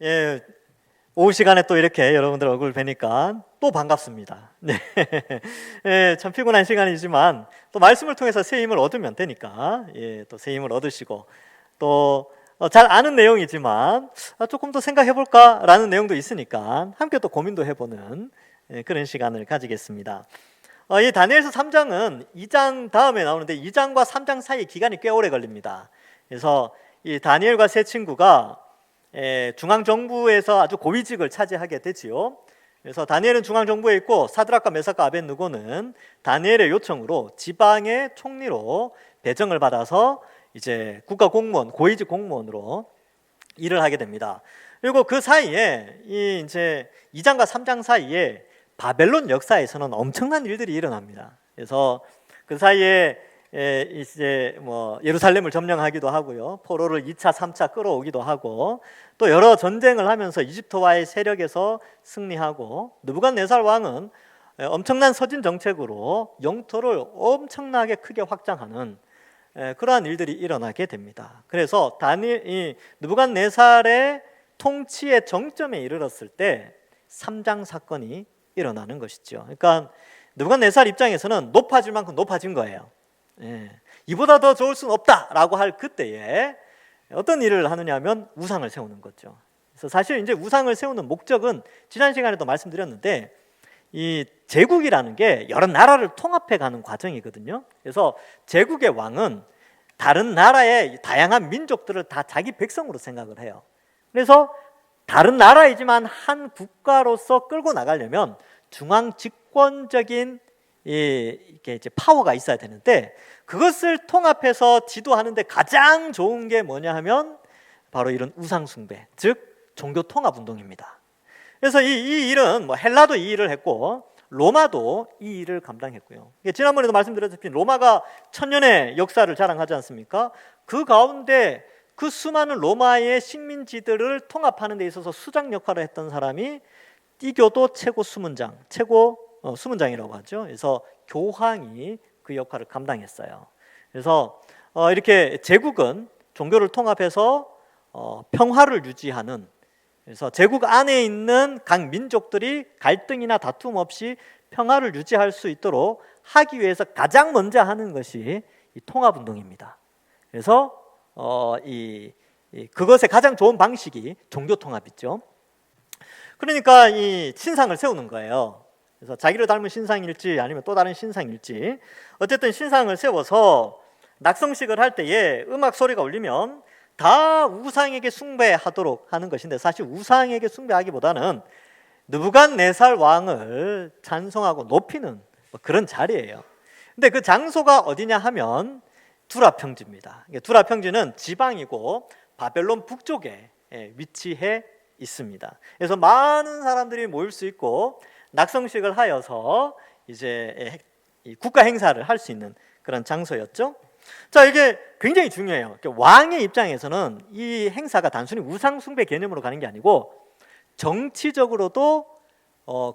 예, 오후 시간에 또 이렇게 여러분들 얼굴 뵈니까 또 반갑습니다. 네. 예, 참 피곤한 시간이지만 또 말씀을 통해서 새 힘을 얻으면 되니까 또 새 힘을 얻으시고 또 잘 아는 내용이지만 조금 더 생각해 볼까라는 내용도 있으니까 함께 또 고민도 해보는 그런 시간을 가지겠습니다. 이 다니엘서 3장은 2장 다음에 나오는데 2장과 3장 사이 기간이 꽤 오래 걸립니다. 그래서 이 다니엘과 세 친구가 중앙정부에서 아주 고위직을 차지하게 되지요. 그래서 다니엘은 중앙정부에 있고 사드락과 메삭과 아벳느고는 다니엘의 요청으로 지방의 총리로 배정을 받아서 이제 국가 공무원, 고위직 공무원으로 일을 하게 됩니다. 그리고 그 사이에 이제 2장과 3장 사이에 바벨론 역사에서는 엄청난 일들이 일어납니다. 그래서 그 사이에 이제 뭐 예루살렘을 점령하기도 하고요, 포로를 2차, 3차 끌어오기도 하고 또 여러 전쟁을 하면서 이집트와의 세력에서 승리하고 느부갓네살 왕은 엄청난 서진 정책으로 영토를 엄청나게 크게 확장하는 그러한 일들이 일어나게 됩니다. 그래서 이 느부갓네살의 통치의 정점에 이르렀을 때 3장 사건이 일어나는 것이죠. 그러니까 느부갓네살 입장에서는 높아질 만큼 높아진 거예요. 이보다 더 좋을 수는 없다라고 할 그때에 어떤 일을 하느냐 하면 우상을 세우는 거죠. 그래서 사실 이제 우상을 세우는 목적은 지난 시간에도 말씀드렸는데 이 제국이라는 게 여러 나라를 통합해 가는 과정이거든요. 그래서 제국의 왕은 다른 나라의 다양한 민족들을 다 자기 백성으로 생각을 해요. 그래서 다른 나라이지만 한 국가로서 끌고 나가려면 중앙 집권적인 이게 이제 파워가 있어야 되는데 그것을 통합해서 지도하는데 가장 좋은 게 뭐냐 하면 바로 이런 우상 숭배, 즉 종교 통합 운동입니다. 그래서 이 일은 뭐 헬라도 이 일을 했고 로마도 이 일을 감당했고요. 지난번에도 말씀드렸다시피 로마가 1000년의 역사를 자랑하지 않습니까? 그 가운데 그 수많은 로마의 식민지들을 통합하는 데 있어서 수장 역할을 했던 사람이 띠교도 최고 수문장, 수문장이라고 하죠. 그래서 교황이 그 역할을 감당했어요. 그래서 이렇게 제국은 종교를 통합해서 평화를 유지하는, 그래서 제국 안에 있는 각 민족들이 갈등이나 다툼 없이 평화를 유지할 수 있도록 하기 위해서 가장 먼저 하는 것이 이 통합운동입니다. 그래서 그것의 가장 좋은 방식이 종교 통합이죠. 그러니까 이 신상을 세우는 거예요. 그래서 자기를 닮은 신상일지 아니면 또 다른 신상일지 어쨌든 신상을 세워서 낙성식을 할 때에 음악 소리가 울리면 다 우상에게 숭배하도록 하는 것인데 사실 우상에게 숭배하기보다는 느부갓네살 왕을 찬송하고 높이는 그런 자리예요. 근데 그 장소가 어디냐 하면 두라 평지입니다. 두라 평지는 지방이고 바벨론 북쪽에 위치해 있습니다. 그래서 많은 사람들이 모일 수 있고 낙성식을 하여서 이제 국가 행사를 할 수 있는 그런 장소였죠. 자, 이게 굉장히 중요해요. 왕의 입장에서는 이 행사가 단순히 우상 숭배 개념으로 가는 게 아니고 정치적으로도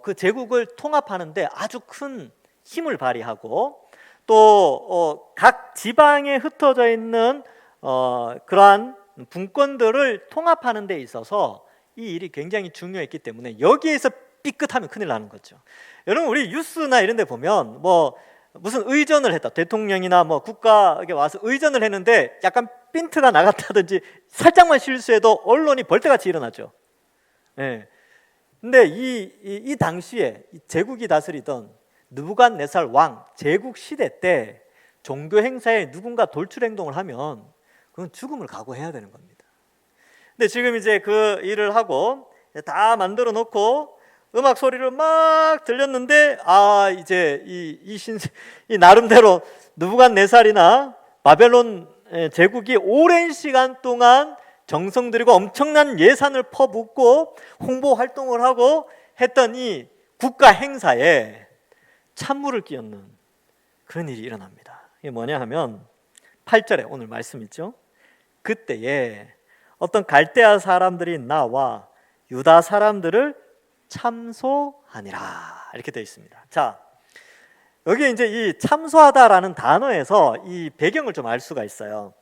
그 제국을 통합하는데 아주 큰 힘을 발휘하고 또 각 지방에 흩어져 있는 그러한 분권들을 통합하는 데 있어서 이 일이 굉장히 중요했기 때문에 여기에서 삐끗하면 큰일 나는 거죠. 여러분, 우리 뉴스나 이런 데 보면 뭐 무슨 의전을 했다, 대통령이나 뭐 국가에 와서 의전을 했는데 약간 핀트가 나갔다든지 살짝만 실수해도 언론이 벌떼같이 일어나죠. 근데 이 당시에 제국이 다스리던 느부갓네살 왕 제국 시대 때 종교 행사에 누군가 돌출 행동을 하면 그건 죽음을 각오해야 되는 겁니다. 근데 지금 이제 그 일을 하고 다 만들어 놓고 음악 소리를 막 들렸는데 이제 이 나름대로 느부갓네살이나 바벨론 제국이 오랜 시간 동안 정성 들이고 엄청난 예산을 퍼붓고 홍보 활동을 하고 했던 이 국가 행사에 찬물을 끼얹는 그런 일이 일어납니다. 이게 뭐냐 하면 8절에 오늘 말씀 있죠. 그때에 어떤 갈대아 사람들이 나와 유다 사람들을 참소하니라 이렇게 되어 있습니다. 자, 여기 이제 이 참소하다라는 단어에서 이 배경을 좀 알 수가 있어요.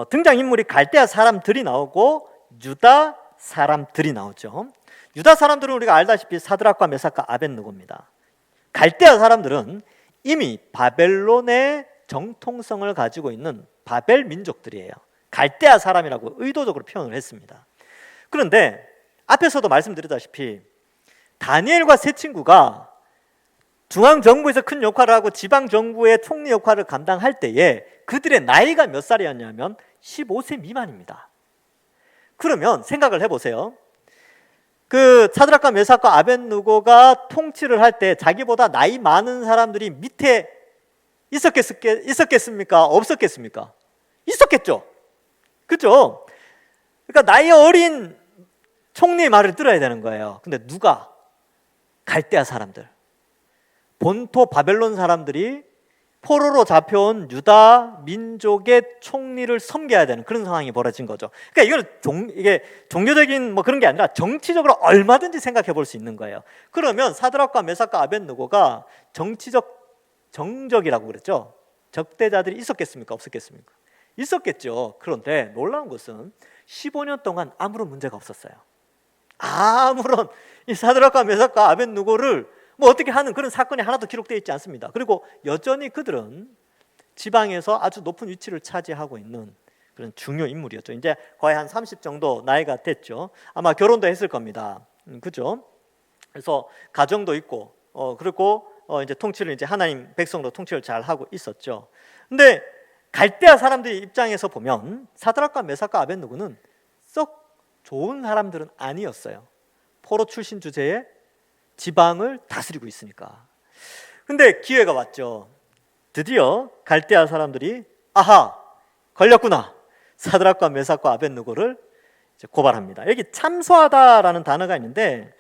등장인물이 갈대아 사람들이 나오고 유다 사람들이 나오죠. 유다 사람들은 우리가 알다시피 사드락과 메삭과 아벳느고입니다. 갈대아 사람들은 이미 바벨론의 정통성을 가지고 있는 바벨 민족들이에요. 갈대아 사람이라고 의도적으로 표현을 했습니다. 그런데 앞에서도 말씀드렸다시피 다니엘과 세 친구가 중앙정부에서 큰 역할을 하고 지방정부의 총리 역할을 감당할 때에 그들의 나이가 몇 살이었냐면 15세 미만입니다. 그러면 생각을 해보세요. 그 사드락과 메삭과 아벳느고가 통치를 할 때 자기보다 나이 많은 사람들이 밑에 있었겠습니까? 없었겠습니까? 있었겠죠. 그렇죠? 그러니까 나이 어린 총리의 말을 들어야 되는 거예요. 근데 누가? 갈대아 사람들, 본토 바벨론 사람들이 포로로 잡혀온 유다 민족의 총리를 섬겨야 되는 그런 상황이 벌어진 거죠. 그러니까 이게 종교적인 뭐 그런 게 아니라 정치적으로 얼마든지 생각해 볼 수 있는 거예요. 그러면 사드락과 메삭과 아벳느고가 정치적 정적이라고 그랬죠. 적대자들이 있었겠습니까? 없었겠습니까? 있었겠죠. 그런데 놀라운 것은 15년 동안 아무런 문제가 없었어요. 아무런 이 사드락과 메삭과 아벳느고를 뭐 어떻게 하는 그런 사건이 하나도 기록되어 있지 않습니다. 그리고 여전히 그들은 지방에서 아주 높은 위치를 차지하고 있는 그런 중요 인물이었죠. 이제 거의 한 30 정도 나이가 됐죠. 아마 결혼도 했을 겁니다. 그죠? 그래서 가정도 있고, 그리고 이제 통치를 이제 하나님 백성으로 통치를 잘 하고 있었죠. 근데 갈대아 사람들의 입장에서 보면 사드락과 메삭과 아벳느고는 썩 좋은 사람들은 아니었어요. 포로 출신 주제에 지방을 다스리고 있으니까. 근데 기회가 왔죠. 드디어 갈대아 사람들이 아하, 걸렸구나. 사드락과 메삭과 아벳느고를 이제 고발합니다. 여기 참소하다라는 단어가 있는데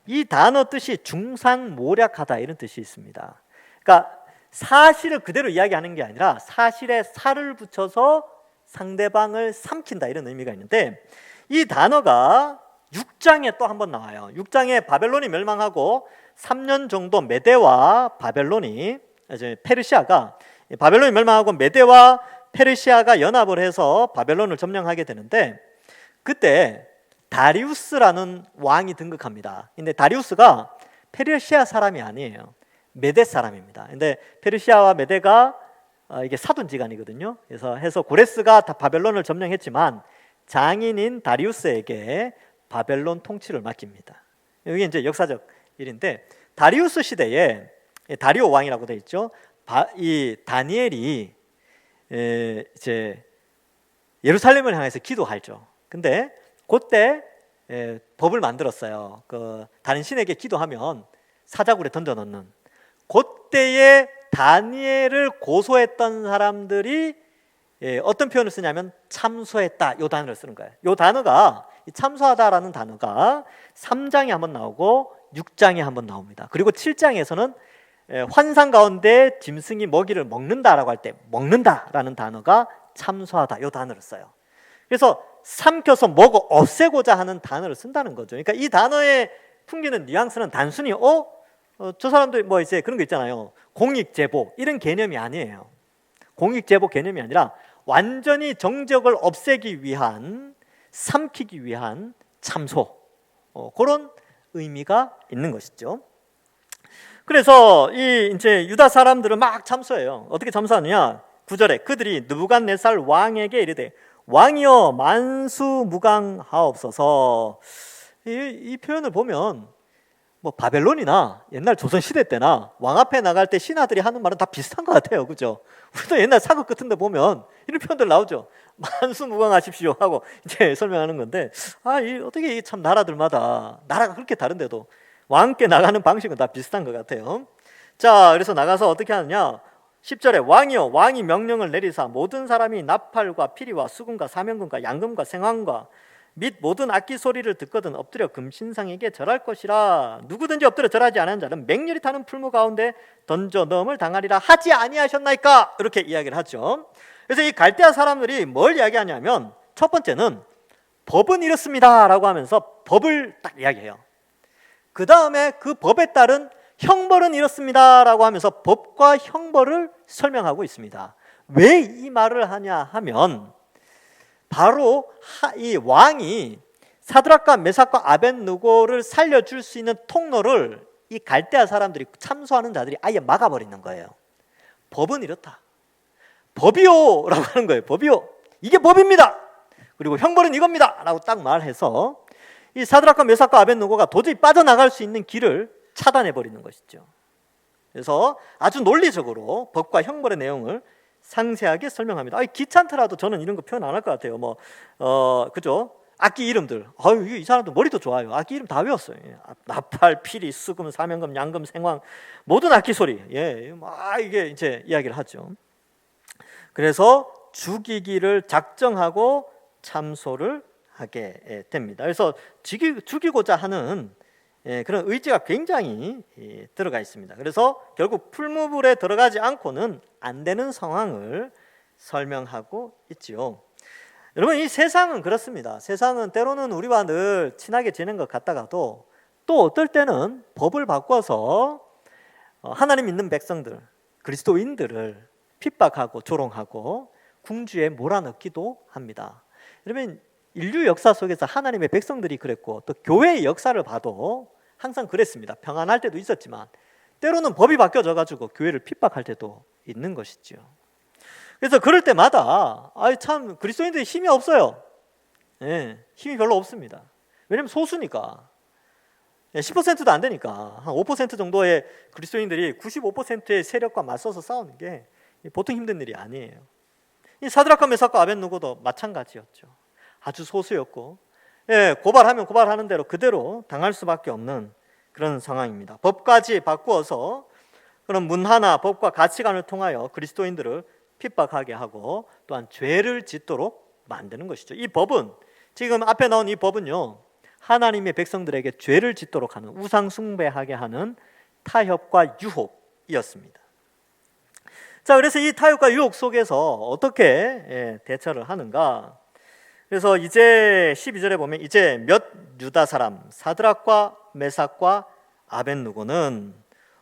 이 단어 뜻이 중상모략하다 이런 뜻이 있습니다. 그러니까 사실을 그대로 이야기하는 게 아니라 사실에 살을 붙여서 상대방을 삼킨다 이런 의미가 있는데 이 단어가 6장에 또 한 번 나와요. 6장에 바벨론이 멸망하고 3년 정도 메대와 바벨론이 이제 페르시아가 바벨론이 멸망하고 메대와 페르시아가 연합을 해서 바벨론을 점령하게 되는데 그때 다리우스라는 왕이 등극합니다. 근데 다리우스가 페르시아 사람이 아니에요. 메대 사람입니다. 근데 페르시아와 메대가 이게 사돈지간이거든요. 그래서 해서 고레스가 다 바벨론을 점령했지만 장인인 다리우스에게 바벨론 통치를 맡깁니다. 이게 이제 역사적 일인데 다리우스 시대에 다리오 왕이라고 되어 있죠. 이 다니엘이 이제 예루살렘을 향해서 기도하죠. 근데 그때 법을 만들었어요. 그 다른 신에게 기도하면 사자굴에 던져넣는. 그때에 다니엘을 고소했던 사람들이 어떤 표현을 쓰냐면 참소했다 이 단어를 쓰는 거예요. 이 단어가 참소하다라는 단어가 3장에 한번 나오고 6장에 한번 나옵니다. 그리고 7장에서는 환상 가운데 짐승이 먹이를 먹는다라고 할 때 먹는다라는 단어가 참소하다 이 단어를 써요. 그래서 삼켜서 먹어 없애고자 하는 단어를 쓴다는 거죠. 그러니까 이 단어에 풍기는 뉘앙스는 단순히 저 사람들 뭐 이제 그런 거 있잖아요. 공익제보 이런 개념이 아니에요. 공익제보 개념이 아니라 완전히 정적을 없애기 위한 삼키기 위한 참소 그런 의미가 있는 것이죠. 그래서 이 이제 유다 사람들은 막 참소해요. 어떻게 참소하느냐? 9절에 그들이 느부갓네살 왕에게 이르되 왕이여 만수무강하옵소서. 이 표현을 보면 뭐 바벨론이나 옛날 조선 시대 때나 왕 앞에 나갈 때 신하들이 하는 말은 다 비슷한 것 같아요. 그죠? 우리도 옛날 사극 같은 데 보면 이런 표현들 나오죠. 만수무강하십시오 하고 이제 설명하는 건데 어떻게 참 나라들마다 나라가 그렇게 다른데도 왕께 나가는 방식은 다 비슷한 것 같아요. 자, 그래서 나가서 어떻게 하느냐? 10절에 왕이여 왕이 명령을 내리사 모든 사람이 나팔과 피리와 수금과 사명금과 양금과 생황과 및 모든 악기 소리를 듣거든 엎드려 금신상에게 절할 것이라. 누구든지 엎드려 절하지 않은 자는 맹렬히 타는 풀무 가운데 던져 넣음을 당하리라 하지 아니하셨나이까? 이렇게 이야기를 하죠. 그래서 이 갈대아 사람들이 뭘 이야기하냐면 첫 번째는 법은 이렇습니다 라고 하면서 법을 딱 이야기해요. 그 다음에 그 법에 따른 형벌은 이렇습니다 라고 하면서 법과 형벌을 설명하고 있습니다. 왜 이 말을 하냐 하면 바로 이 왕이 사드락과 메삭과 아벳느고를 살려줄 수 있는 통로를 이 갈대아 사람들이, 참소하는 자들이 아예 막아버리는 거예요. 법은 이렇다. 법이요라고 하는 거예요. 법이요. 이게 법입니다. 그리고 형벌은 이겁니다. 라고 딱 말해서 이 사드락과 메삭과 아벳느고가 도저히 빠져나갈 수 있는 길을 차단해 버리는 것이죠. 그래서 아주 논리적으로 법과 형벌의 내용을 상세하게 설명합니다. 귀찮더라도 저는 이런 거 표현 안 할 것 같아요. 그죠? 악기 이름들. 이 사람도 머리도 좋아요. 악기 이름 다 외웠어요. 나팔, 피리, 수금, 사명금, 양금, 생황, 모든 악기 소리. 이게 이제 이야기를 하죠. 그래서 죽이기를 작정하고 참소를 하게 됩니다. 그래서 죽이고자 하는 그런 의지가 굉장히 들어가 있습니다. 그래서 결국 풀무불에 들어가지 않고는 안 되는 상황을 설명하고 있지요. 여러분, 이 세상은 그렇습니다. 세상은 때로는 우리와 늘 친하게 지내는 것 같다가도 또 어떨 때는 법을 바꿔서 하나님 믿는 백성들, 그리스도인들을 핍박하고 조롱하고 궁지에 몰아넣기도 합니다. 여러분, 인류 역사 속에서 하나님의 백성들이 그랬고 또 교회의 역사를 봐도 항상 그랬습니다. 평안할 때도 있었지만 때로는 법이 바뀌어져 가지고 교회를 핍박할 때도 있는 것이죠. 그래서 그럴 때마다 참 그리스도인들이 힘이 없어요. 힘이 별로 없습니다. 왜냐하면 소수니까. 10%도 안 되니까 한 5% 정도의 그리스도인들이 95%의 세력과 맞서서 싸우는 게 보통 힘든 일이 아니에요. 이 사드락과 메삭과 아벳느고도 마찬가지였죠. 아주 소수였고 고발하면 고발하는 대로 그대로 당할 수밖에 없는 그런 상황입니다. 법까지 바꾸어서 그런 문화나 법과 가치관을 통하여 그리스도인들을 핍박하게 하고 또한 죄를 짓도록 만드는 것이죠. 이 법은, 지금 앞에 나온 이 법은요, 하나님의 백성들에게 죄를 짓도록 하는, 우상 숭배하게 하는 타협과 유혹이었습니다. 자, 그래서 이 타협과 유혹 속에서 어떻게 대처를 하는가? 그래서 이제 12절에 보면 이제 몇 유다 사람 사드락과 메삭과 아벳느고는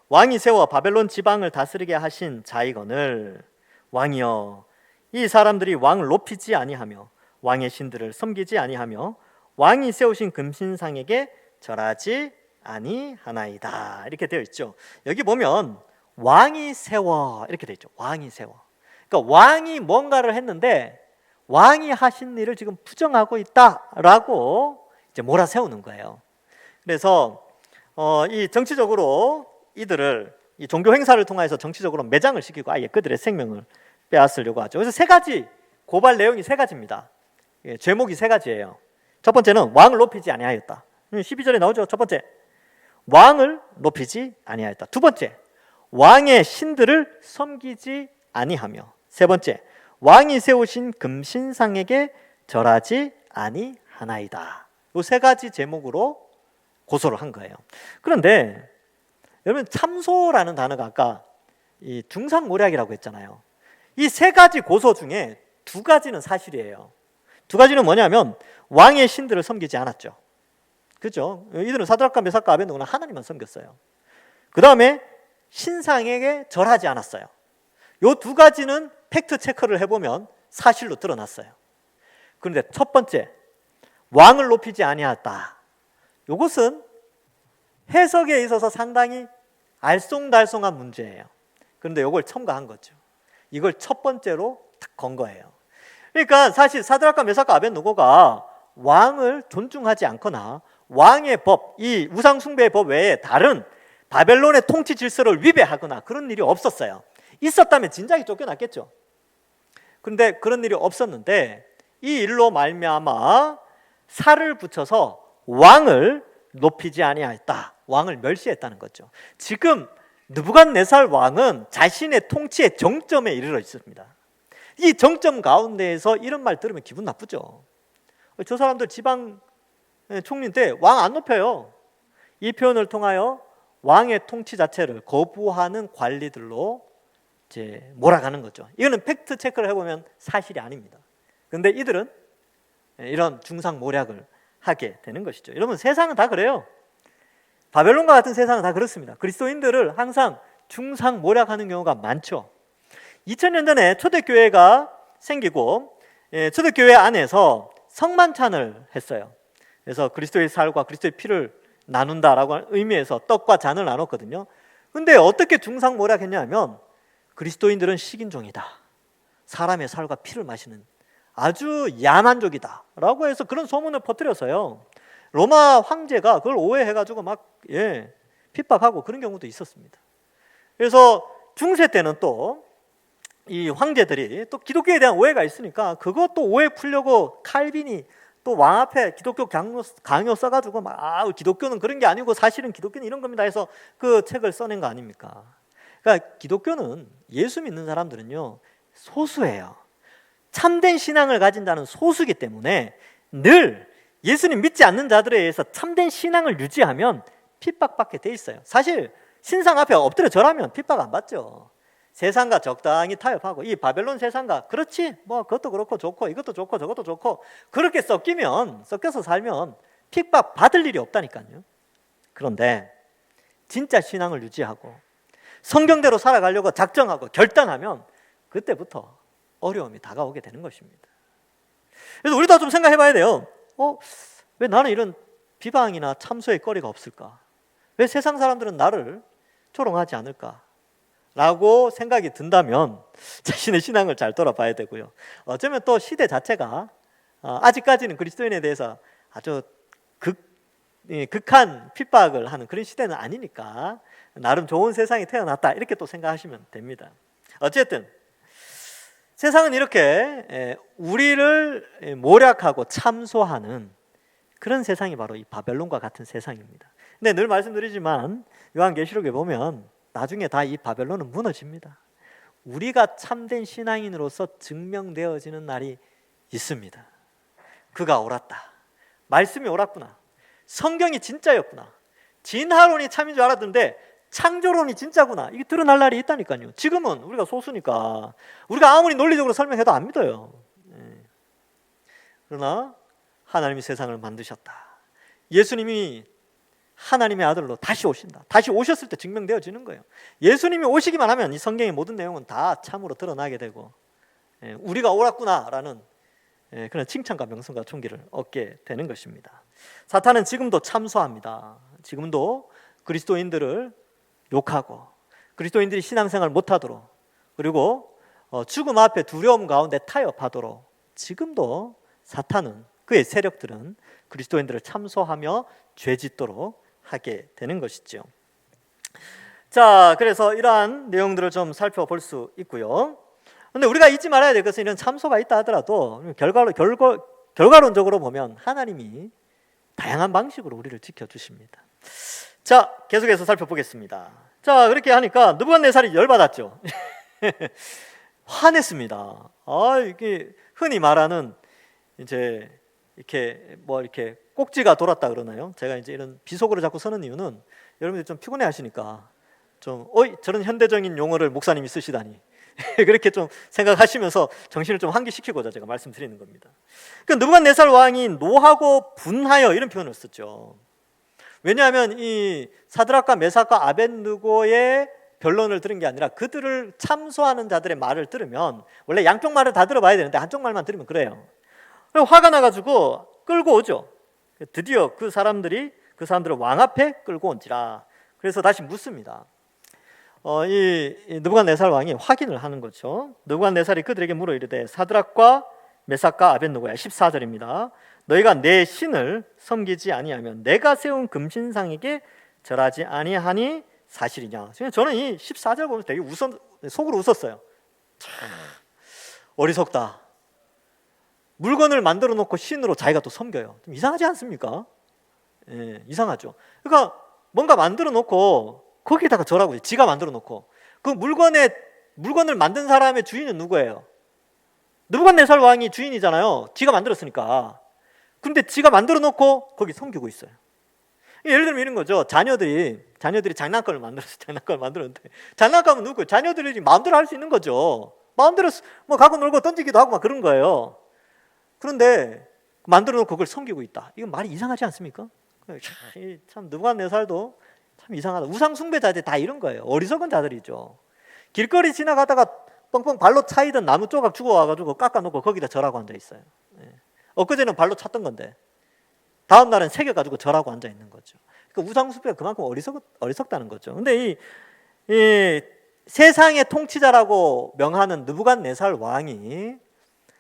왕이 세워 바벨론 지방을 다스리게 하신 자이거늘 왕이여, 이 사람들이 왕을 높이지 아니하며 왕의 신들을 섬기지 아니하며 왕이 세우신 금신상에게 절하지 아니하나이다. 이렇게 되어 있죠. 여기 보면 왕이 세워 이렇게 되어 있죠. 왕이 세워. 그러니까 왕이 뭔가를 했는데 왕이 하신 일을 지금 부정하고 있다라고 이제 몰아세우는 거예요. 그래서 이 정치적으로 이들을 이 종교 행사를 통해서 정치적으로 매장을 시키고 아예 그들의 생명을 빼앗으려고 하죠. 그래서 세 가지 고발 내용이 세 가지입니다. 죄목이 세 가지예요. 첫 번째는 왕을 높이지 아니하였다. 12절에 나오죠. 첫 번째, 왕을 높이지 아니하였다. 두 번째, 왕의 신들을 섬기지 아니하며. 세 번째, 왕이 세우신 금신상에게 절하지 아니하나이다. 이 세 가지 제목으로 고소를 한 거예요. 그런데 여러분, 참소라는 단어가 아까 이 중상모략이라고 했잖아요. 이 세 가지 고소 중에 두 가지는 사실이에요. 두 가지는 뭐냐면 왕의 신들을 섬기지 않았죠. 그죠? 이들은 사드락과 메삭과 아벳느고는 하나님만 섬겼어요. 그 다음에 신상에게 절하지 않았어요. 이 두 가지는 팩트 체크를 해보면 사실로 드러났어요. 그런데 첫 번째, 왕을 높이지 아니하였다. 이것은 해석에 있어서 상당히 알쏭달쏭한 문제예요. 그런데 이걸 첨가한 거죠. 이걸 첫 번째로 딱 건 거예요. 그러니까 사실 사드락과 메삭과 아벳느고가 왕을 존중하지 않거나 왕의 법, 이 우상 숭배의 법 외에 다른 바벨론의 통치 질서를 위배하거나 그런 일이 없었어요. 있었다면 진작에 쫓겨났겠죠. 그런데 그런 일이 없었는데 이 일로 말미암아 살을 붙여서 왕을 높이지 아니하였다. 왕을 멸시했다는 거죠. 지금 느부갓네살 왕은 자신의 통치의 정점에 이르러 있습니다. 이 정점 가운데에서 이런 말 들으면 기분 나쁘죠. 저 사람들 지방 총리인데 왕 안 높여요. 이 표현을 통하여 왕의 통치 자체를 거부하는 관리들로 이제 몰아가는 거죠. 이거는 팩트 체크를 해보면 사실이 아닙니다. 그런데 이들은 이런 중상모략을 하게 되는 것이죠. 여러분, 세상은 다 그래요. 바벨론과 같은 세상은 다 그렇습니다. 그리스도인들을 항상 중상모략하는 경우가 많죠. 2000년 전에 초대교회가 생기고 초대교회 안에서 성만찬을 했어요. 그래서 그리스도의 살과 그리스도의 피를 나눈다라고 하는 의미에서 떡과 잔을 나눴거든요. 근데 어떻게 중상모략했냐면 그리스도인들은 식인종이다, 사람의 살과 피를 마시는 아주 야만족이다 라고 해서 그런 소문을 퍼뜨려서요, 로마 황제가 그걸 오해해가지고 막 핍박하고 그런 경우도 있었습니다. 그래서 중세 때는 또 이 황제들이 또 기독교에 대한 오해가 있으니까 그것도 오해 풀려고 칼빈이 또 왕 앞에 기독교 강요 써가지고 막 기독교는 그런 게 아니고 사실은 기독교는 이런 겁니다 해서 그 책을 써낸 거 아닙니까? 그러니까 기독교는, 예수 믿는 사람들은요 소수예요. 참된 신앙을 가진 자는 소수이기 때문에 늘 예수님 믿지 않는 자들에 의해서 참된 신앙을 유지하면 핍박받게 돼 있어요. 사실 신상 앞에 엎드려 절하면 핍박 안 받죠. 세상과 적당히 타협하고, 이 바벨론 세상과 그렇지 뭐 그것도 그렇고 좋고 이것도 좋고 저것도 좋고 그렇게 섞여서 살면 핍박 받을 일이 없다니까요. 그런데 진짜 신앙을 유지하고 성경대로 살아가려고 작정하고 결단하면 그때부터 어려움이 다가오게 되는 것입니다. 그래서 우리도 좀 생각해 봐야 돼요. 왜 나는 이런 비방이나 참소의 거리가 없을까? 왜 세상 사람들은 나를 조롱하지 않을까? 라고 생각이 든다면 자신의 신앙을 잘 돌아봐야 되고요. 어쩌면 또 시대 자체가 아직까지는 그리스도인에 대해서 아주 극한 핍박을 하는 그런 시대는 아니니까 나름 좋은 세상에 태어났다 이렇게 또 생각하시면 됩니다. 어쨌든 세상은 이렇게 우리를 모략하고 참소하는 그런 세상이 바로 이 바벨론과 같은 세상입니다. 근데 늘 말씀드리지만 요한계시록에 보면 나중에 다 이 바벨론은 무너집니다. 우리가 참된 신앙인으로서 증명되어지는 날이 있습니다. 그가 옳았다, 말씀이 옳았구나, 성경이 진짜였구나, 진화론이 참인 줄 알았는데 창조론이 진짜구나, 이게 드러날 날이 있다니까요. 지금은 우리가 소수니까 우리가 아무리 논리적으로 설명해도 안 믿어요. 그러나 하나님이 세상을 만드셨다, 예수님이 하나님의 아들로 다시 오신다, 다시 오셨을 때 증명되어지는 거예요. 예수님이 오시기만 하면 이 성경의 모든 내용은 다 참으로 드러나게 되고 우리가 옳았구나라는 그런 칭찬과 명성과 존귀를 얻게 되는 것입니다. 사탄은 지금도 참소합니다. 지금도 그리스도인들을 욕하고 그리스도인들이 신앙생활 못하도록, 그리고 죽음 앞에 두려움 가운데 타협하도록 지금도 사탄은, 그의 세력들은 그리스도인들을 참소하며 죄짓도록 하게 되는 것이죠. 자, 그래서 이러한 내용들을 좀 살펴볼 수 있고요. 그런데 우리가 잊지 말아야 될 것은, 이런 참소가 있다 하더라도 결과론적으로 보면 하나님이 다양한 방식으로 우리를 지켜주십니다. 자, 계속해서 살펴보겠습니다. 자, 그렇게 하니까 느부갓네살이 열받았죠. 화냈습니다. 이게 흔히 말하는 이제 이렇게 꼭지가 돌았다 그러나요? 제가 이제 이런 비속어를 자꾸 쓰는 이유는 여러분들이 좀 피곤해 하시니까 좀 저런 현대적인 용어를 목사님이 쓰시다니 그렇게 좀 생각하시면서 정신을 좀 환기시키고자 제가 말씀드리는 겁니다. 느부갓네살 왕이 노하고 분하여 이런 표현을 썼죠. 왜냐하면 이 사드락과 메삭과 아벳느고의 변론을 들은 게 아니라 그들을 참소하는 자들의 말을 들으면, 원래 양쪽 말을 다 들어봐야 되는데 한쪽 말만 들으면 그래요. 화가 나가지고 끌고 오죠. 드디어 그 사람들을 왕 앞에 끌고 온지라. 그래서 다시 묻습니다. 이 느부갓네살 왕이 확인을 하는 거죠. 느부갓네살이 그들에게 물어 이르되 사드락과 메삭과 아벳느고야. 14절입니다. 너희가 내 신을 섬기지 아니하면 내가 세운 금신상에게 절하지 아니하니 사실이냐. 저는 이 14절 보면서 되게 속으로 웃었어요. 참 어리석다. 물건을 만들어 놓고 신으로 자기가 또 섬겨요. 좀 이상하지 않습니까? 이상하죠. 그러니까 뭔가 만들어 놓고 거기에다가 절하고, 지가 만들어 놓고 그 물건을 만든 사람의 주인은 누구예요? 느부갓네살 왕이 주인이잖아요. 지가 만들었으니까. 근데 지가 만들어 놓고 거기 섬기고 있어요. 예를 들면 이런 거죠. 자녀들이 장난감을 만들었는데 장난감은 누구예요? 자녀들이 마음대로 할 수 있는 거죠. 마음대로 뭐 갖고 놀고 던지기도 하고 막 그런 거예요. 그런데 만들어 놓고 그걸 섬기고 있다. 이건 말이 이상하지 않습니까? 참 느부갓네살도 참 이상하다. 우상 숭배자들 다 이런 거예요. 어리석은 자들이죠. 길거리 지나가다가 뻥뻥 발로 차이던 나무 조각 주워 와가지고 깎아놓고 거기다 절하고 앉아 있어요. 엊그제는 발로 찼던 건데 다음 날은 새겨가지고 절하고 앉아 있는 거죠. 그러니까 우상숭배가 그만큼 어리석다는 거죠. 근데 이 세상의 통치자라고 명하는 느부갓네살 왕이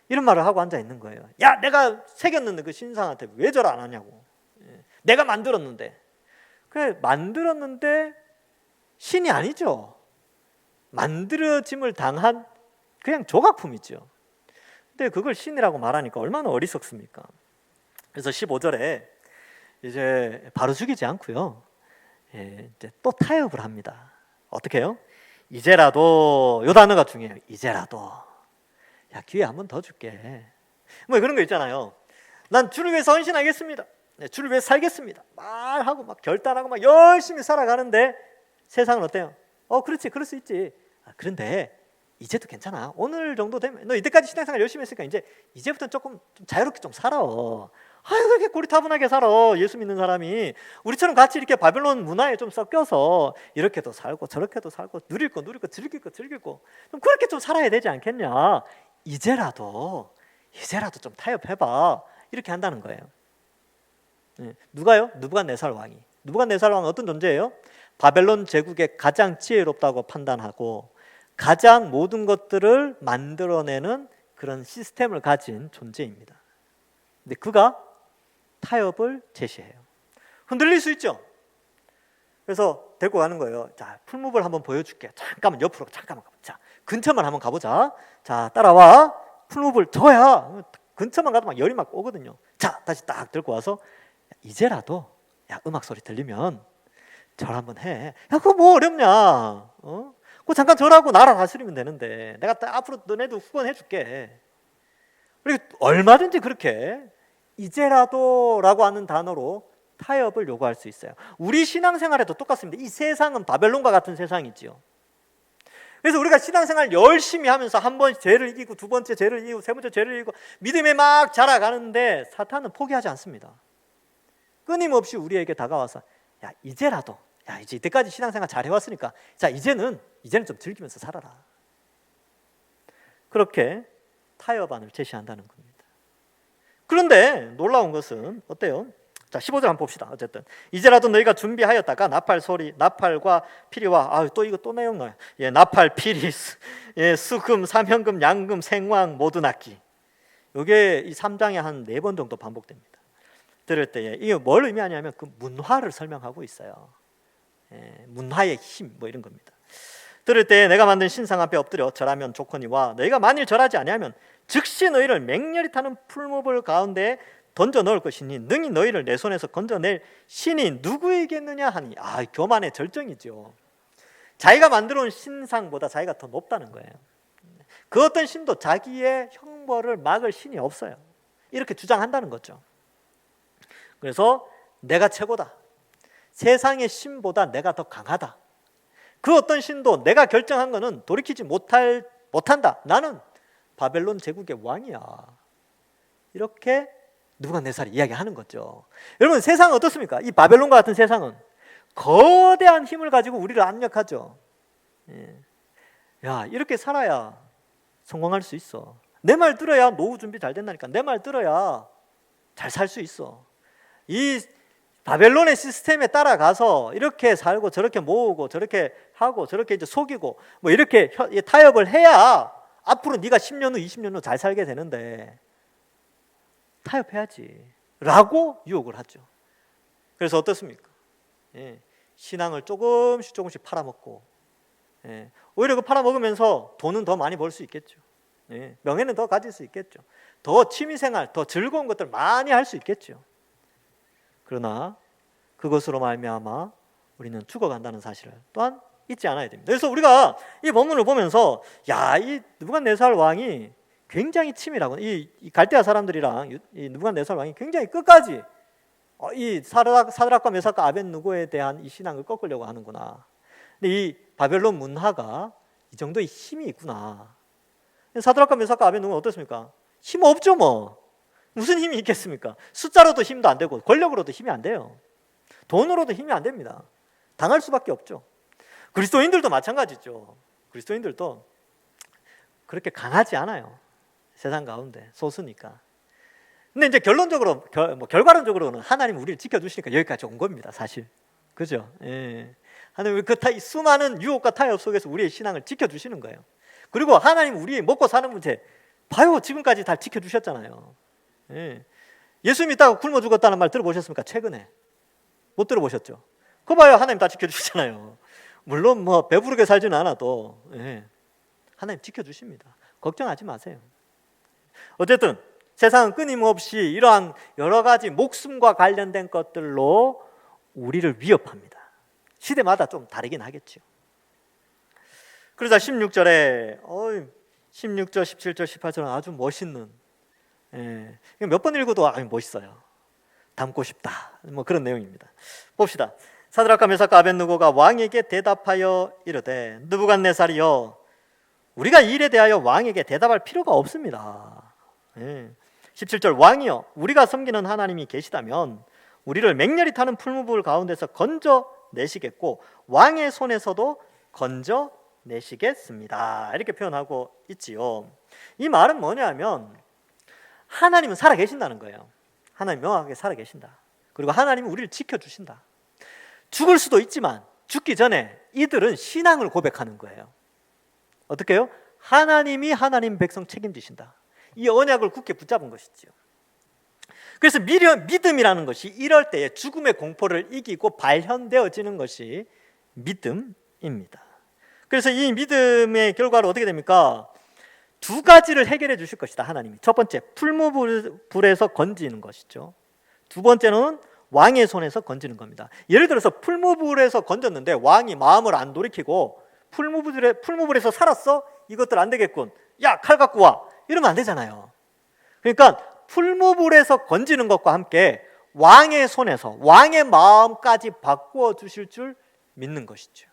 이런 말을 하고 앉아 있는 거예요. 야, 내가 새겼는데 그 신상한테 왜 절 안 하냐고. 내가 만들었는데. 그래, 만들었는데 신이 아니죠. 만들어짐을 당한 그냥 조각품이죠. 근데 그걸 신이라고 말하니까 얼마나 어리석습니까? 그래서 15절에 이제 바로 죽이지 않고요. 이제 또 타협을 합니다. 어떻게 해요? 이제라도, 요 단어가 중요해요. 이제라도. 야, 기회 한 번 더 줄게. 뭐 그런 거 있잖아요. 난 주를 위해서 헌신하겠습니다. 주를 위해서 살겠습니다. 말하고 막 결단하고 막 열심히 살아가는데 세상은 어때요? 그렇지, 그럴 수 있지. 그런데 이제도 괜찮아. 오늘 정도 되면 너 이때까지 신앙생활 열심히 했으니까 이제부터는 조금 좀 자유롭게 좀 살아. 아유, 그렇게 고리타분하게 살아. 예수 믿는 사람이 우리처럼 같이 이렇게 바벨론 문화에 좀 섞여서 이렇게도 살고 저렇게도 살고 누릴 거 누리고 즐길 거 즐기고 좀 그렇게 좀 살아야 되지 않겠냐. 이제라도 좀 타협해봐. 이렇게 한다는 거예요. 누가요? 느부갓네살 왕이. 느부갓네살 왕은 어떤 존재예요? 바벨론 제국의 가장 지혜롭다고 판단하고 가장 모든 것들을 만들어내는 그런 시스템을 가진 존재입니다. 근데 그가 타협을 제시해요. 흔들릴 수 있죠. 그래서 데리고 가는 거예요. 자, 풀무불 한번 보여줄게. 잠깐만 옆으로 잠깐만 가보자. 자, 근처만 한번 가보자. 자, 따라와. 풀무불 저야. 근처만 가도 막 열이 막 오거든요. 자, 다시 딱 들고 와서 이제라도 음악 소리 들리면 절 한번 해. 야, 그거 뭐 어렵냐? 그거 잠깐 절하고 나라 다스리면 되는데 내가 앞으로 너네도 후원해 줄게. 그리고 얼마든지 그렇게 이제라도라고 하는 단어로 타협을 요구할 수 있어요. 우리 신앙생활에도 똑같습니다. 이 세상은 바벨론과 같은 세상이지요. 그래서 우리가 신앙생활 열심히 하면서 한 번 죄를 이기고 두 번째 죄를 이기고 세 번째 죄를 이기고 믿음에 막 자라가는데 사탄은 포기하지 않습니다. 끊임없이 우리에게 다가와서 야, 이제라도 이제 이때까지 신앙생활 잘 해왔으니까 자, 이제는 좀 즐기면서 살아라. 그렇게 타협안을 제시한다는 겁니다. 그런데 놀라운 것은 어때요? 자, 15절 한번 봅시다. 어쨌든 이제라도 너희가 준비하였다가 나팔과 피리와 또 이거 또 내용 나요. 나팔, 피리, 수금, 삼현금, 양금, 생황 모두 낫기. 이게 이 3장에 한 4번 정도 반복됩니다. 들을 때에 이게 뭘 의미하냐면 그 문화를 설명하고 있어요. 문화의 힘 뭐 이런 겁니다. 들을 때 내가 만든 신상 앞에 엎드려 절하면 좋거니와 너희가 만일 절하지 아니하면 즉시 너희를 맹렬히 타는 풀무불 가운데 던져 넣을 것이니 능히 너희를 내 손에서 건져낼 신이 누구이겠느냐 하니 교만의 절정이죠. 자기가 만들어 온 신상보다 자기가 더 높다는 거예요. 그 어떤 신도 자기의 형벌을 막을 신이 없어요. 이렇게 주장한다는 거죠. 그래서 내가 최고다. 세상의 신보다 내가 더 강하다. 그 어떤 신도 내가 결정한 거는 돌이키지 못한다. 나는 바벨론 제국의 왕이야. 이렇게 느부갓네살이 이야기하는 거죠. 여러분, 세상은 어떻습니까? 이 바벨론과 같은 세상은 거대한 힘을 가지고 우리를 압력하죠. 야, 이렇게 살아야 성공할 수 있어. 내 말 들어야 노후 준비 잘 된다니까. 내 말 들어야 잘 살 수 있어. 이 바벨론의 시스템에 따라가서 이렇게 살고 저렇게 모으고 저렇게 하고 저렇게 이제 속이고 뭐 이렇게 타협을 해야 앞으로 네가 10년 후 20년 후 잘 살게 되는데 타협해야지 라고 유혹을 하죠. 그래서 어떻습니까? 신앙을 조금씩 팔아먹고 오히려 그 팔아먹으면서 돈은 더 많이 벌 수 있겠죠. 명예는 더 가질 수 있겠죠. 더 취미생활, 더 즐거운 것들 많이 할 수 있겠죠. 그러나 그것으로 말미암아 우리는 죽어간다는 사실을 또한 잊지 않아야 됩니다. 그래서 우리가 이 본문을 보면서 이 느부갓네살 왕이 굉장히 치밀하고 이 갈대아 사람들이랑 이 느부갓네살 왕이 굉장히 끝까지 이 사드락과 메삭과 아벳느고에 대한 이 신앙을 꺾으려고 하는구나. 근데 이 바벨론 문화가 이 정도의 힘이 있구나. 사드락과 메삭과 아벳느고는 어떻습니까? 힘 없죠 뭐. 무슨 힘이 있겠습니까? 숫자로도 힘도 안 되고 권력으로도 힘이 안 돼요. 돈으로도 힘이 안 됩니다. 당할 수밖에 없죠. 그리스도인들도 마찬가지죠. 그리스도인들도 그렇게 강하지 않아요. 세상 가운데 소수니까. 근데 이제 결론적으로 결과론적으로는 하나님 우리를 지켜주시니까 여기까지 온 겁니다, 사실. 그죠? 예. 하나님 그 수많은 유혹과 타협 속에서 우리의 신앙을 지켜주시는 거예요. 그리고 하나님 우리 먹고 사는 문제 봐요, 지금까지 다 지켜주셨잖아요. 예. 예수 믿다가 굶어 죽었다는 말 들어보셨습니까? 최근에 못 들어보셨죠? 그거 봐요, 하나님 다 지켜주시잖아요. 물론 뭐 배부르게 살지는 않아도 하나님 지켜주십니다. 걱정하지 마세요. 어쨌든 세상은 끊임없이 이러한 여러 가지 목숨과 관련된 것들로 우리를 위협합니다. 시대마다 좀 다르긴 하겠죠. 그러자 16절에 16절, 17절, 18절은 아주 멋있는, 몇 번 읽어도 멋있어요. 담고 싶다, 뭐 그런 내용입니다. 봅시다. 사드락과 메삭과 아벳느고가 왕에게 대답하여 이르되 느부갓네살이여, 우리가 이 일에 대하여 왕에게 대답할 필요가 없습니다. 17절, 왕이여, 우리가 섬기는 하나님이 계시다면 우리를 맹렬히 타는 풀무불 가운데서 건져내시겠고 왕의 손에서도 건져내시겠습니다. 이렇게 표현하고 있지요. 이 말은 뭐냐면 하나님은 살아계신다는 거예요. 하나님 명확하게 살아계신다. 그리고 하나님은 우리를 지켜주신다. 죽을 수도 있지만 죽기 전에 이들은 신앙을 고백하는 거예요. 어떻게 해요? 하나님이 하나님 백성 책임지신다. 이 언약을 굳게 붙잡은 것이죠. 그래서 믿음이라는 것이 이럴 때에 죽음의 공포를 이기고 발현되어지는 것이 믿음입니다. 그래서 이 믿음의 결과로 어떻게 됩니까? 두 가지를 해결해 주실 것이다, 하나님이. 첫 번째, 풀무불에서 건지는 것이죠. 두 번째는 왕의 손에서 건지는 겁니다. 예를 들어서 풀무불에서 건졌는데 왕이 마음을 안 돌이키고 풀무불에서 살았어? 이것들 안 되겠군. 야, 칼 갖고 와. 이러면 안 되잖아요. 그러니까 풀무불에서 건지는 것과 함께 왕의 손에서 왕의 마음까지 바꾸어 주실 줄 믿는 것이죠.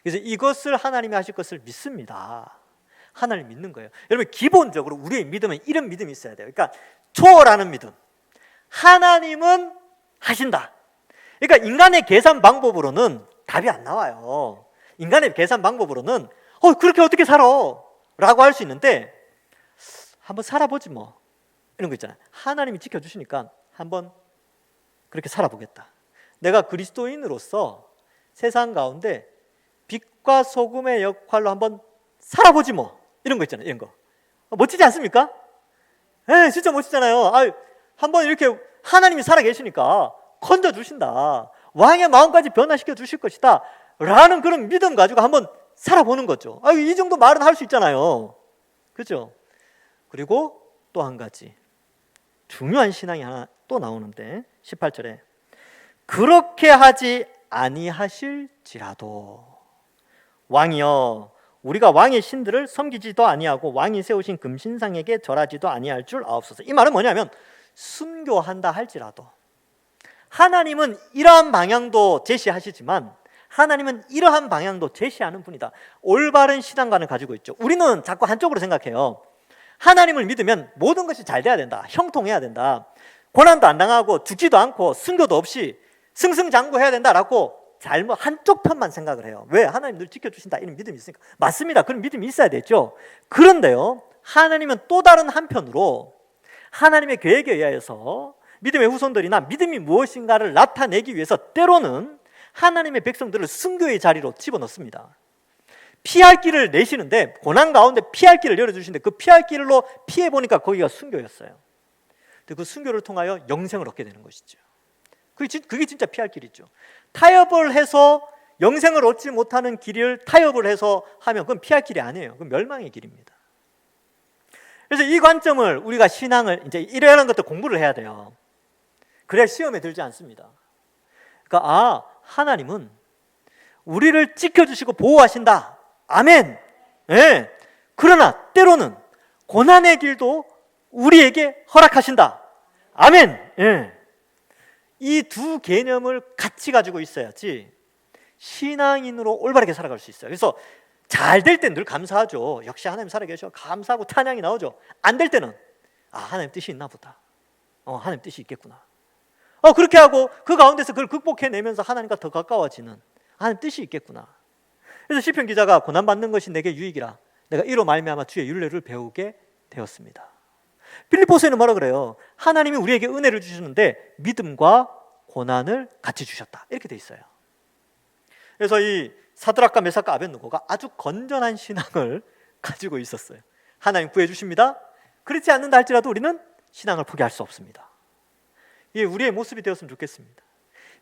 그래서 이것을 하나님이 하실 것을 믿습니다. 하나님 믿는 거예요. 여러분, 기본적으로 우리의 믿음은 이런 믿음이 있어야 돼요. 그러니까 초월하는 믿음. 하나님은 하신다. 그러니까 인간의 계산 방법으로는 답이 안 나와요. 인간의 계산 방법으로는 그렇게 어떻게 살아? 라고 할 수 있는데 한번 살아보지 뭐, 이런 거 있잖아요. 하나님이 지켜주시니까 한번 그렇게 살아보겠다. 내가 그리스도인으로서 세상 가운데 빛과 소금의 역할로 한번 살아보지 뭐, 이런 거 있잖아요. 이런 거 멋지지 않습니까? 진짜 멋지잖아요. 한번 이렇게 하나님이 살아계시니까 건져주신다, 왕의 마음까지 변화시켜 주실 것이다 라는 그런 믿음 가지고 한번 살아보는 거죠. 이 정도 말은 할 수 있잖아요. 그렇죠? 그리고 또 한 가지 중요한 신앙이 하나 또 나오는데 18절에 그렇게 하지 아니하실지라도 왕이여, 우리가 왕의 신들을 섬기지도 아니하고 왕이 세우신 금신상에게 절하지도 아니할 줄 아옵소서. 이 말은 뭐냐면 순교한다 할지라도, 하나님은 이러한 방향도 제시하시지만 하나님은 이러한 방향도 제시하는 분이다. 올바른 신앙관을 가지고 있죠. 우리는 자꾸 한쪽으로 생각해요. 하나님을 믿으면 모든 것이 잘 돼야 된다, 형통해야 된다, 고난도 안 당하고 죽지도 않고 순교도 없이 승승장구해야 된다라고 잘못 한쪽 편만 생각을 해요. 왜? 하나님 늘 지켜주신다, 이런 믿음이 있으니까. 맞습니다. 그런 믿음이 있어야 되죠. 그런데요, 하나님은 또 다른 한편으로 하나님의 계획에 의하여서 믿음의 후손들이나 믿음이 무엇인가를 나타내기 위해서 때로는 하나님의 백성들을 순교의 자리로 집어넣습니다. 피할 길을 내시는데, 고난 가운데 피할 길을 열어주시는데 그 피할 길로 피해보니까 거기가 순교였어요. 근데 그 순교를 통하여 영생을 얻게 되는 것이죠. 그게 진짜 피할 길이죠. 타협을 해서 영생을 얻지 못하는 길을 타협을 해서 하면 그건 피할 길이 아니에요. 그건 멸망의 길입니다. 그래서 이 관점을 우리가 신앙을 이제 이러한 것도 공부를 해야 돼요. 그래야 시험에 들지 않습니다. 그러니까 하나님은 우리를 지켜주시고 보호하신다. 아멘. 그러나 때로는 고난의 길도 우리에게 허락하신다. 아멘. 이 두 개념을 같이 가지고 있어야지 신앙인으로 올바르게 살아갈 수 있어요. 그래서 잘 될 땐 늘 감사하죠. 역시 하나님 살아계셔, 감사하고 찬양이 나오죠. 안 될 때는 하나님 뜻이 있나 보다. 하나님 뜻이 있겠구나. 그렇게 하고 그 가운데서 그걸 극복해내면서 하나님과 더 가까워지는 하나님 뜻이 있겠구나. 그래서 시편 기자가 고난받는 것이 내게 유익이라 내가 이로 말미암아 주의 율례를 배우게 되었습니다. 빌립보서에는 뭐라 그래요? 하나님이 우리에게 은혜를 주시는데 믿음과 고난을 같이 주셨다, 이렇게 돼 있어요. 그래서 이 사드락과 메삭과 아벳느고가 아주 건전한 신앙을 가지고 있었어요. 하나님 구해주십니다. 그렇지 않는다 할지라도 우리는 신앙을 포기할 수 없습니다. 이게 우리의 모습이 되었으면 좋겠습니다.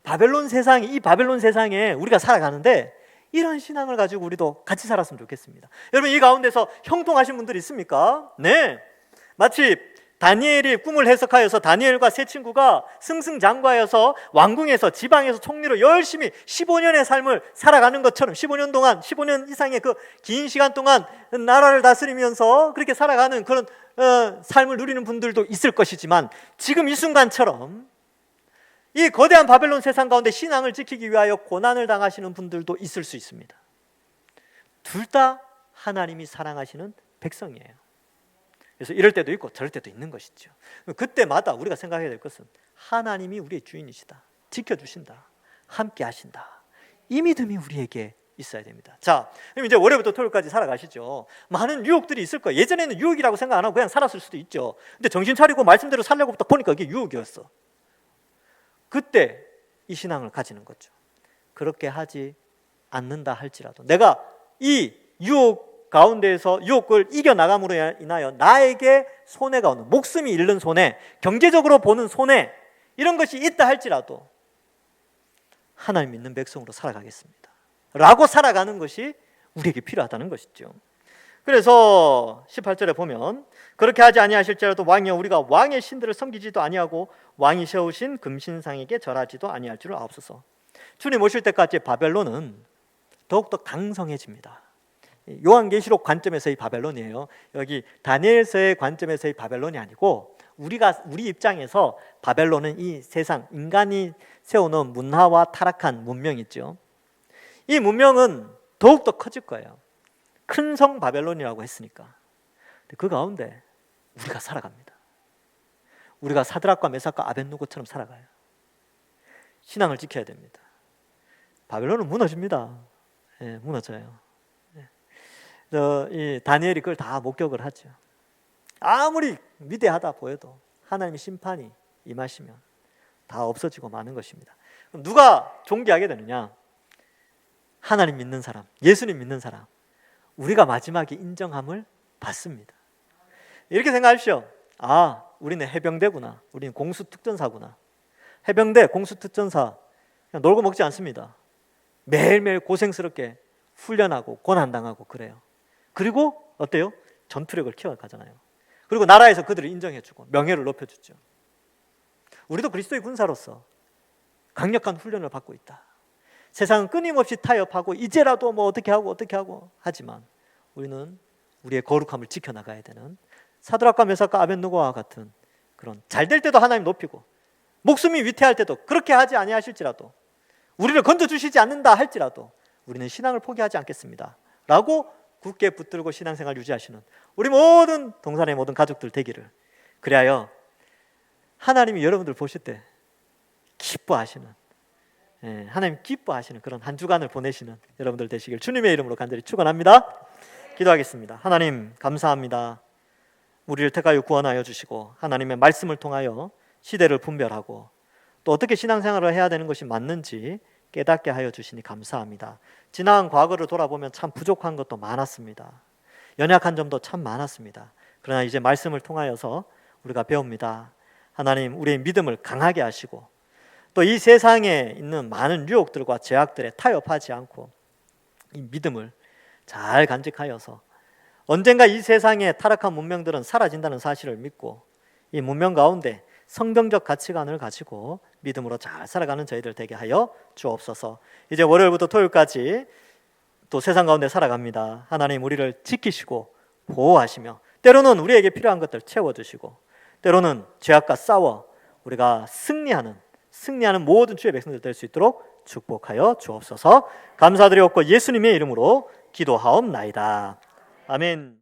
이 바벨론 세상에 우리가 살아가는데 이런 신앙을 가지고 우리도 같이 살았으면 좋겠습니다. 여러분, 이 가운데서 형통하신 분들이 있습니까? 네, 마치 다니엘이 꿈을 해석하여서 다니엘과 세 친구가 승승장구하여서 왕궁에서 지방에서 총리로 열심히 15년의 삶을 살아가는 것처럼 15년 이상의 그 긴 시간 동안 나라를 다스리면서 그렇게 살아가는 그런 삶을 누리는 분들도 있을 것이지만, 지금 이 순간처럼 이 거대한 바벨론 세상 가운데 신앙을 지키기 위하여 고난을 당하시는 분들도 있을 수 있습니다. 둘 다 하나님이 사랑하시는 백성이에요. 그래서 이럴 때도 있고 저럴 때도 있는 것이죠. 그때마다 우리가 생각해야 될 것은 하나님이 우리의 주인이시다, 지켜주신다, 함께 하신다, 이 믿음이 우리에게 있어야 됩니다. 자, 그럼 이제 월요일부터 토요일까지 살아가시죠. 많은 유혹들이 있을 거예요. 예전에는 유혹이라고 생각 안 하고 그냥 살았을 수도 있죠. 근데 정신 차리고 말씀대로 살려고 딱 보니까 이게 유혹이었어. 그때 이 신앙을 가지는 거죠. 그렇게 하지 않는다 할지라도 내가 이 유혹 가운데에서 유혹을 이겨나감으로 인하여 나에게 손해가 오는, 목숨이 잃는 손해, 경제적으로 보는 손해, 이런 것이 있다 할지라도 하나님 믿는 백성으로 살아가겠습니다 라고 살아가는 것이 우리에게 필요하다는 것이죠. 그래서 18절에 보면 그렇게 하지 아니하실지라도 왕이여 우리가 왕의 신들을 섬기지도 아니하고 왕이 세우신 금신상에게 절하지도 아니할 줄을 아옵소서. 주님 오실 때까지 바벨론은 더욱더 강성해집니다. 요한계시록 관점에서의 바벨론이에요. 여기 다니엘서의 관점에서의 바벨론이 아니고 우리 입장에서 바벨론은 이 세상 인간이 세워놓은 문화와 타락한 문명이죠. 이 문명은 더욱더 커질 거예요. 큰 성 바벨론이라고 했으니까. 그 가운데 우리가 살아갑니다. 우리가 사드락과 메삭과 아벳느고처럼 살아가요. 신앙을 지켜야 됩니다. 바벨론은 무너집니다. 예, 무너져요. 이 다니엘이 그걸 다 목격을 하죠. 아무리 위대하다 보여도 하나님의 심판이 임하시면 다 없어지고 마는 것입니다. 그럼 누가 존귀하게 되느냐? 하나님 믿는 사람, 예수님 믿는 사람, 우리가 마지막에 인정함을 받습니다. 이렇게 생각하십시오. 아, 우리는 해병대구나, 우리는 공수특전사구나. 해병대, 공수특전사 그냥 놀고 먹지 않습니다. 매일매일 고생스럽게 훈련하고 고난당하고 그래요. 그리고 어때요? 전투력을 키워가잖아요. 그리고 나라에서 그들을 인정해주고 명예를 높여주죠. 우리도 그리스도의 군사로서 강력한 훈련을 받고 있다. 세상은 끊임없이 타협하고 이제라도 뭐 어떻게 하고 하지만 우리는 우리의 거룩함을 지켜나가야 되는 사드락과 메삭과 아벳느고와 같은 그런, 잘 될 때도 하나님 높이고 목숨이 위태할 때도 그렇게 하지 아니하실지라도, 우리를 건져주시지 않는다 할지라도 우리는 신앙을 포기하지 않겠습니다 라고 굳게 붙들고 신앙생활 유지하시는 우리 모든 동산의 모든 가족들 되기를, 그리하여 하나님이 여러분들 보실 때 기뻐하시는, 하나님 기뻐하시는 그런 한 주간을 보내시는 여러분들 되시길 주님의 이름으로 간절히 축원합니다. 기도하겠습니다. 하나님 감사합니다. 우리를 택하여 구원하여 주시고 하나님의 말씀을 통하여 시대를 분별하고 또 어떻게 신앙생활을 해야 되는 것이 맞는지 깨닫게 하여 주시니 감사합니다. 지난 과거를 돌아보면 참 부족한 것도 많았습니다. 연약한 점도 참 많았습니다. 그러나 이제 말씀을 통하여서 우리가 배웁니다. 하나님, 우리의 믿음을 강하게 하시고 또 이 세상에 있는 많은 유혹들과 제약들에 타협하지 않고 이 믿음을 잘 간직하여서 언젠가 이 세상의 타락한 문명들은 사라진다는 사실을 믿고 이 문명 가운데 성경적 가치관을 가지고 믿음으로 잘 살아가는 저희들 되게 하여 주옵소서. 이제 월요일부터 토요일까지 또 세상 가운데 살아갑니다. 하나님, 우리를 지키시고 보호하시며 때로는 우리에게 필요한 것들 채워주시고 때로는 죄악과 싸워 우리가 승리하는 모든 주의 백성들 될 수 있도록 축복하여 주옵소서. 감사드리옵고 예수님의 이름으로 기도하옵나이다. 아멘.